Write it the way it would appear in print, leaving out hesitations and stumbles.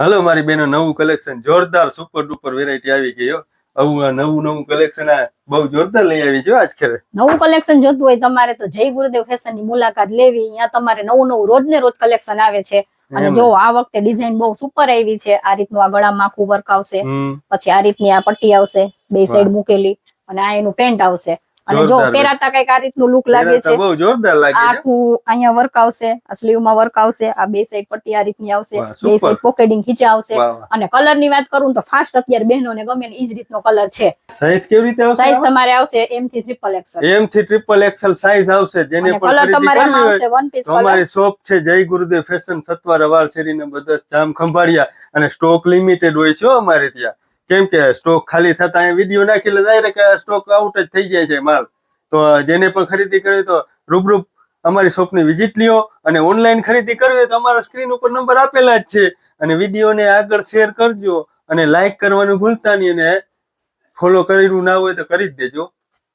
Hello મારી બેનો, નવું કલેક્શન જોરદાર સુપર ડુપર વેરાયટી આવી ગઈ હો. આવું નવું કલેક્શન આ બહુ જોરદાર લઈ આવી છે આજ ખેરે. નવું કલેક્શન જોતું હોય તમારે તો જય ગુરુદેવ ફેશન ની મુલાકાત લેવી. અહીંયા તમારે નવું રોજ ને રોજ કલેક્શન આવે છે. અને જો આ વખતે ડિઝાઇન બહુ સુપર આવી છે. આ રીતનું આ ગળામાં આખું વર્ક આવશે, પછી આ રીતની આ પટ્ટી આવશે બે સાઈડ મૂકેલી, અને આ એનું પેન્ટ આવશે. અને જો પહેરાતા કઈક આ રીતનું લુક લાગે છે, બહુ જોરદાર લાગે છે. આખું અહીંયા વર્ક આવશે, આ સ્લીવ માં વર્ક આવશે, આ બે સાઈડ પટ્ટી આ રીતની આવશે, બે સાઈડ પોકેટિંગ ખીચા આવશે. અને કલર ની વાત કરું તો ફાસ્ટ અત્યારે બહેનોને ગમે ને ઈ જ રીતનો કલર છે. સાઈઝ કેવી રીતે આવશે? સાઈઝ તમારે આવશે M થી XXL. M થી XXL સાઈઝ આવશે. જેને પણ ખરીદી કરવી હોય અમારી શોપ છે જય ગુરુદેવ ફેશન, સતવારા વાર શેરી ને બધા જામ ખંભાળિયા. અને સ્ટોક લિમિટેડ હોય છે અમારે ત્યાં, કેમ કે સ્ટોક ખાલી થતા અહીંયા વિડીયો નાખી એટલે ડાયરેક્ટ સ્ટોક આઉટ જ થઈ જાય છે માલ. તો જેને પણ ખરીદી કરવી તો રૂબરૂ અમારી શોપની વિઝિટ લ્યો. અને ઓનલાઈન ખરીદી કરવી હોય તો અમારા સ્ક્રીન ઉપર નંબર આપેલા જ છે. અને વિડીયોને આગળ શેર કરજો, અને લાઈક કરવાનું ભૂલતા નહીં, અને ફોલો કર્યું ના હોય તો કરી જ દેજો.